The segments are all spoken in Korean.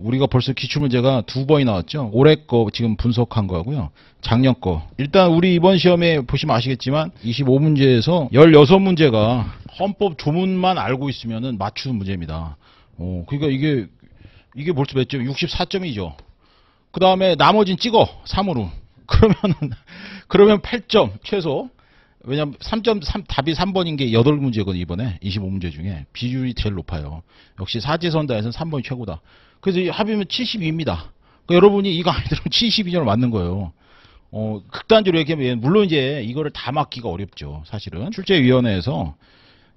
우리가 벌써 기출문제가 2번이 나왔죠. 올해 거 지금 분석한 거하고요. 작년 거. 일단 우리 이번 시험에 보시면 아시겠지만 25문제에서 16문제가 헌법 조문만 알고 있으면은 맞추는 문제입니다. 그러니까 이게 벌써 몇 점? 64점이죠. 그 다음에 나머진 찍어. 3으로. 그러면 8점 최소. 왜냐면 3.3 답이 3번인 게 8문제거든요. 이번에 25문제 중에 비율이 제일 높아요. 역시 사지선다에서는 3번이 최고다. 그래서 합이면 72입니다. 그러니까 여러분이 이거 안 들으면 72점을 맞는 거예요. 극단적으로 얘기하면 물론 이제 이거를 다 맞기가 어렵죠. 사실은 출제위원회에서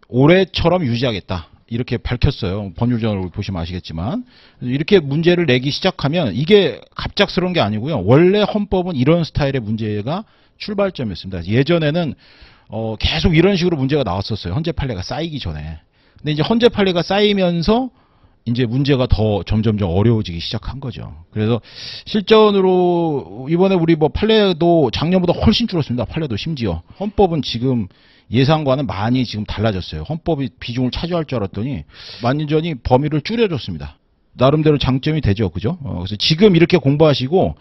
올해처럼 유지하겠다 이렇게 밝혔어요. 법률전을 보시면 아시겠지만 이렇게 문제를 내기 시작하면 이게 갑작스러운 게 아니고요. 원래 헌법은 이런 스타일의 문제가 출발점이었습니다. 예전에는 계속 이런 식으로 문제가 나왔었어요. 헌재 판례가 쌓이기 전에. 근데 이제 헌재 판례가 쌓이면서 이제 문제가 더 점점점 어려워지기 시작한 거죠. 그래서 실전으로 이번에 우리 뭐 판례도 작년보다 훨씬 줄었습니다. 판례도 심지어. 헌법은 지금 예상과는 많이 지금 달라졌어요. 헌법이 비중을 차지할 줄 알았더니 완전히 범위를 줄여줬습니다. 나름대로 장점이 되죠. 그죠? 그래서 지금 이렇게 공부하시고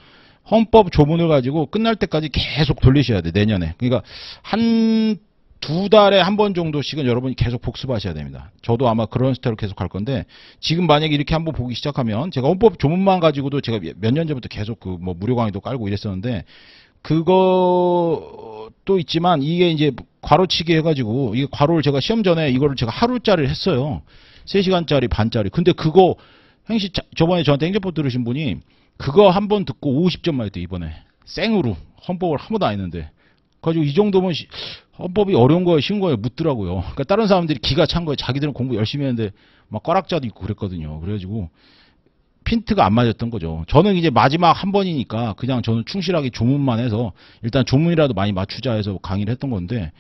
헌법 조문을 가지고 끝날 때까지 계속 돌리셔야 돼. 내년에. 그러니까 한 2달에 한 번 정도씩은 여러분이 계속 복습하셔야 됩니다. 저도 아마 그런 스타일로 계속 갈 건데 지금 만약에 이렇게 한번 보기 시작하면 제가 헌법 조문만 가지고도 제가 몇 년 전부터 계속 그 뭐 무료 강의도 깔고 이랬었는데 그것도 있지만 이게 이제 괄호치기 해가지고 이게 괄호를 제가 시험 전에 이거를 제가 하루짜리 했어요. 3시간짜리 반짜리. 근데 그거 저번에 저한테 행정법 들으신 분이 그거 한 번 듣고 50점 맞았대 이번에. 생으로. 헌법을 한 번도 안 했는데. 그래가지고 이 정도면 헌법이 어려운 거예요, 쉬운 거예요, 묻더라고요. 그러니까 다른 사람들이 기가 찬 거예요. 자기들은 공부 열심히 했는데 막 꽈락자도 있고 그랬거든요. 그래가지고 핀트가 안 맞았던 거죠. 저는 이제 마지막 한 번이니까 그냥 저는 충실하게 조문만 해서 일단 조문이라도 많이 맞추자 해서 강의를 했던 건데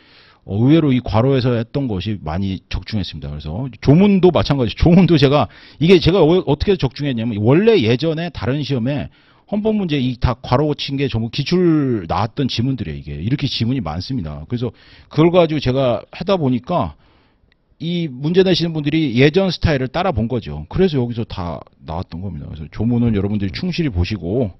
의외로 이 괄호에서 했던 것이 많이 적중했습니다. 그래서 조문도 마찬가지. 조문도 제가 어떻게 적중했냐면 원래 예전에 다른 시험에 헌법 문제 이 다 괄호 친 게 전부 기출 나왔던 지문들이에요. 이게 이렇게 지문이 많습니다. 그래서 그걸 가지고 제가 하다 보니까 이 문제 내시는 분들이 예전 스타일을 따라 본 거죠. 그래서 여기서 다 나왔던 겁니다. 그래서 조문은 여러분들이 충실히 보시고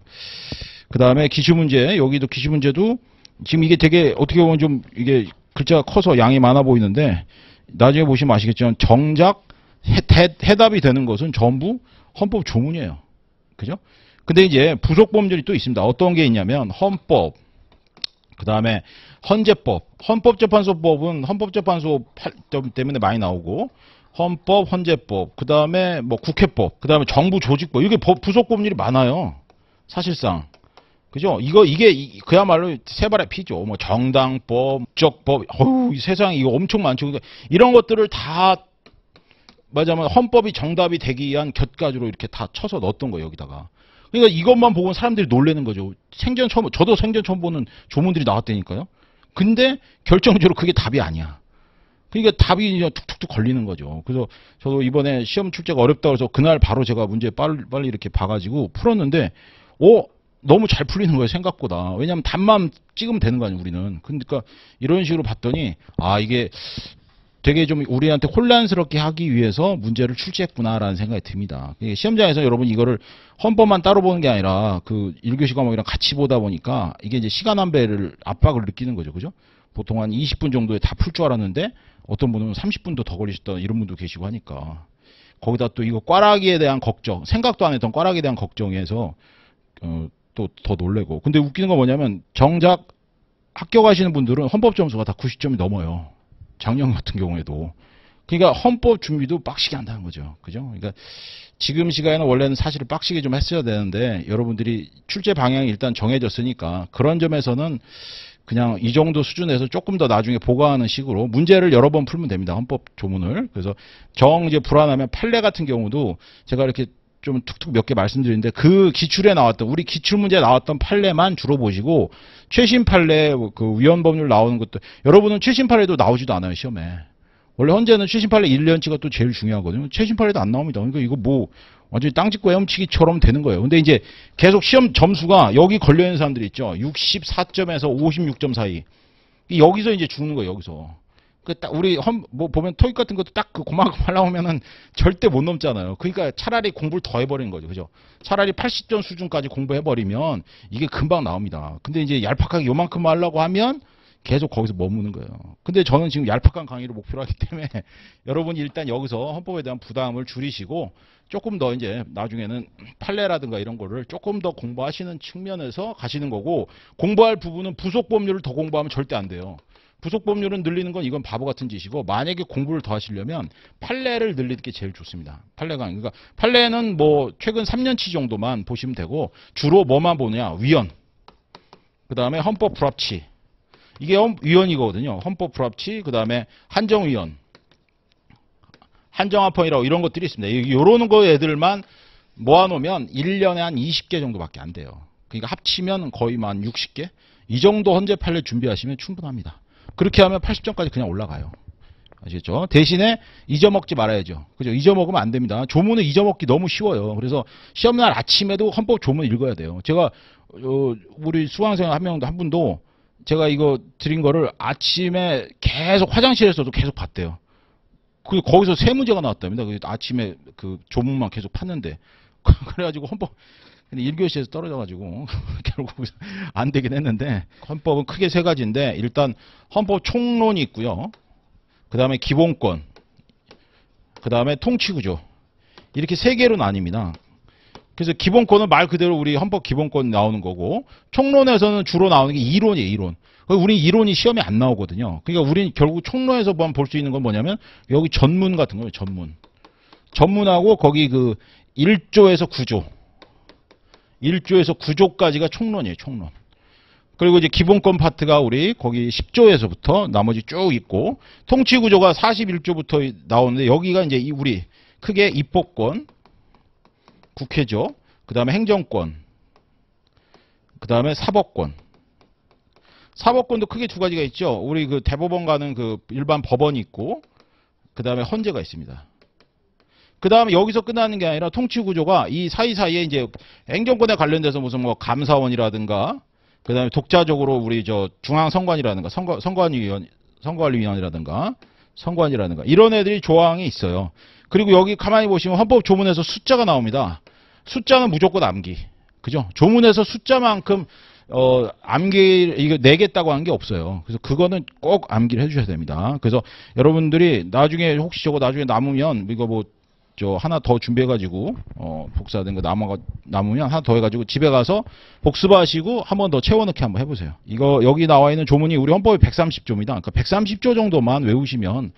그 다음에 기출문제 여기도 기출문제도 지금 이게 되게 어떻게 보면 좀 이게 글자가 커서 양이 많아 보이는데 나중에 보시면 아시겠지만 정작 해답이 되는 것은 전부 헌법 조문이에요. 그죠? 근데 이제 부속 법률이 또 있습니다. 어떤 게 있냐면 헌법, 그 다음에 헌재법, 헌법재판소법은 헌법재판소 때문에 많이 나오고 헌법, 헌재법, 그 다음에 뭐 국회법, 그 다음에 정부조직법 이게 부속 법률이 많아요. 사실상. 그죠? 이게 그야말로 세발의 피죠. 뭐 정당법, 국적법, 이 세상에 이거 엄청 많죠. 그러니까 이런 것들을 다 말하자면 헌법이 정답이 되기 위한 곁가지로 이렇게 다 쳐서 넣었던 거예요, 여기다가. 그러니까 이것만 보고 사람들이 놀라는 거죠. 저도 생전 처음 보는 조문들이 나왔다니까요. 근데 결정적으로 그게 답이 아니야. 그러니까 답이 이제 툭툭툭 걸리는 거죠. 그래서 저도 이번에 시험 출제가 어렵다고 해서 그날 바로 제가 문제 빨리 이렇게 봐가지고 풀었는데, 너무 잘 풀리는 거예요, 생각보다. 왜냐면 답만 찍으면 되는 거 아니에요, 우리는. 그러니까 이런 식으로 봤더니, 이게 되게 좀 우리한테 혼란스럽게 하기 위해서 문제를 출제했구나라는 생각이 듭니다. 시험장에서 여러분 이거를 헌법만 따로 보는 게 아니라 그 1교시 과목이랑 같이 보다 보니까 이게 이제 시간 안배를 압박을 느끼는 거죠. 그죠? 보통 한 20분 정도에 다 풀 줄 알았는데 어떤 분은 30분도 더 걸리셨던 이런 분도 계시고 하니까 거기다 또 이거 꽈라기에 대한 걱정, 생각도 안 했던 꽈라기에 대한 걱정에서 또 더 놀래고. 근데 웃기는 건 뭐냐면 정작 합격하시는 분들은 헌법 점수가 다 90점이 넘어요. 작년 같은 경우에도. 그러니까 헌법 준비도 빡시게 한다는 거죠. 그죠? 그러니까 지금 시간에는 원래는 사실 빡시게 좀 했어야 되는데 여러분들이 출제 방향이 일단 정해졌으니까 그런 점에서는 그냥 이 정도 수준에서 조금 더 나중에 보강하는 식으로 문제를 여러 번 풀면 됩니다. 헌법 조문을. 그래서 이제 불안하면 판례 같은 경우도 제가 이렇게 좀 툭툭 몇 개 말씀드리는데 그 기출에 나왔던 우리 기출문제에 나왔던 판례만 주로 보시고 최신 판례 그 위헌 법률 나오는 것도 여러분은 최신 판례도 나오지도 않아요 시험에. 원래 헌재는 최신 판례 1년치가 또 제일 중요하거든요. 최신 판례도 안 나옵니다. 그러니까 이거 뭐 완전히 땅짓고 헤엄치기처럼 되는 거예요. 근데 이제 계속 시험 점수가 여기 걸려 있는 사람들이 있죠. 64점에서 56점 사이. 여기서 이제 죽는 거예요. 여기서. 딱 우리 뭐 보면 토익 같은 것도 딱 그 그만큼 하려고 하면은 절대 못 넘잖아요. 그러니까 차라리 공부를 더 해버리는 거죠. 그죠? 차라리 80점 수준까지 공부해버리면 이게 금방 나옵니다. 근데 이제 얄팍하게 요만큼 하려고 하면 계속 거기서 머무는 거예요. 근데 저는 지금 얄팍한 강의를 목표로 하기 때문에 여러분이 일단 여기서 헌법에 대한 부담을 줄이시고 조금 더 이제 나중에는 판례라든가 이런 거를 조금 더 공부하시는 측면에서 가시는 거고, 공부할 부분은 부속 법률을 더 공부하면 절대 안 돼요. 부속 법률은 늘리는 건 이건 바보 같은 짓이고, 만약에 공부를 더 하시려면 판례를 늘리는 게 제일 좋습니다. 판례가. 그러니까 판례는 뭐 최근 3년치 정도만 보시면 되고, 주로 뭐만 보냐? 위헌. 그 다음에 헌법 불합치. 이게 위헌이거든요. 헌법 불합치, 그 다음에 한정위헌, 한정합헌이라고 이런 것들이 있습니다. 요런 거 애들만 모아놓으면 1년에 한 20개 정도밖에 안 돼요. 그러니까 합치면 거의 한 60개? 이 정도 헌재 판례 준비하시면 충분합니다. 그렇게 하면 80점까지 그냥 올라가요. 아시겠죠? 대신에 잊어먹지 말아야죠. 그죠? 잊어먹으면 안 됩니다. 조문은 잊어먹기 너무 쉬워요. 그래서 시험날 아침에도 헌법 조문 읽어야 돼요. 제가 우리 수강생 한 분도 제가 이거 드린 거를 아침에 계속 화장실에서도 계속 봤대요. 거기서 세 문제가 나왔답니다. 아침에 그 조문만 계속 팠는데. 그래가지고 헌법, 근데 1교시에서 떨어져가지고 결국 안 되긴 했는데, 헌법은 크게 세 가지인데, 일단 헌법 총론이 있고요. 그 다음에 기본권, 그 다음에 통치구조. 이렇게 세 개로 나뉩니다. 그래서 기본권은 말 그대로 우리 헌법 기본권 나오는 거고, 총론에서는 주로 나오는 게 이론이에요, 이론. 우리 이론이 시험에 안 나오거든요. 그러니까 우리는 결국 총론에서만 볼 수 있는 건 뭐냐면, 여기 전문 같은 거예요, 전문. 전문하고 거기 그 1조에서 9조. 1조에서 9조까지가 총론이에요, 총론. 그리고 이제 기본권 파트가 우리 거기 10조에서부터 나머지 쭉 있고, 통치구조가 41조부터 나오는데, 여기가 이제 우리 크게 입법권, 국회죠. 그 다음에 행정권, 그 다음에 사법권. 사법권도 크게 두 가지가 있죠. 우리 그 대법원 가는 그 일반 법원이 있고, 그 다음에 헌재가 있습니다. 그 다음에 여기서 끝나는 게 아니라 통치구조가 이 사이사이에 이제 행정권에 관련돼서 무슨 뭐 감사원이라든가, 그 다음에 독자적으로 우리 저 중앙선관이라든가, 선거관리위원이라든가, 선관이라든가, 이런 애들이 조항이 있어요. 그리고 여기 가만히 보시면 헌법 조문에서 숫자가 나옵니다. 숫자는 무조건 암기. 그죠? 조문에서 숫자만큼, 이거 내겠다고 하는 게 없어요. 그래서 그거는 꼭 암기를 해주셔야 됩니다. 그래서 여러분들이 나중에 혹시 저거 나중에 남으면, 이거 뭐, 하나 더 준비해가지고, 복사된 거 남으면 하나 더 해가지고 집에 가서 복습하시고 한 번 더 채워넣기 한번 해보세요. 이거, 여기 나와 있는 조문이 우리 헌법이 130조입니다. 그러니까 130조 정도만 외우시면,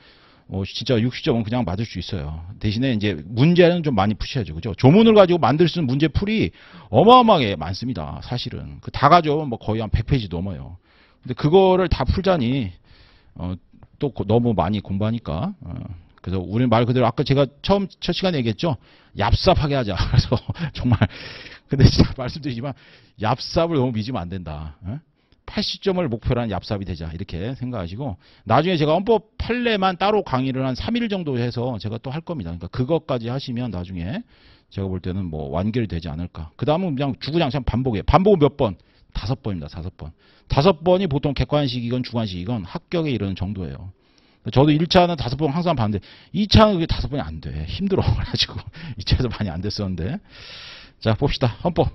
진짜 60점은 그냥 맞을 수 있어요. 대신에 이제 문제는 좀 많이 푸셔야죠. 그죠? 조문을 가지고 만들 수 있는 문제 풀이 어마어마하게 많습니다. 사실은. 다 가져오면 뭐 거의 한 100페이지 넘어요. 근데 그거를 다 풀자니, 또 너무 많이 공부하니까, 그래서 우리 말 그대로 아까 제가 첫 시간에 얘기했죠. 얍삽하게 하자. 그래서 정말, 근데 진짜 말씀드리지만 얍삽을 너무 믿으면 안 된다. 80점을 목표로 한 얍삽이 되자, 이렇게 생각하시고, 나중에 제가 헌법 판례만 따로 강의를 한 3일 정도 해서 제가 또 할 겁니다. 그러니까 그것까지 하시면 나중에 제가 볼 때는 뭐 완결이 되지 않을까. 그 다음은 그냥 주구장창 반복이에요. 반복은 몇 번? 5번입니다. 5번. 5번이 보통 객관식이건 주관식이건 합격에 이르는 정도예요. 저도 1차는 5번 항상 봤는데 2차는 그게 5번이 안 돼. 힘들어. 그래가지고 2차에서 많이 안 됐었는데. 자, 봅시다. 헌법.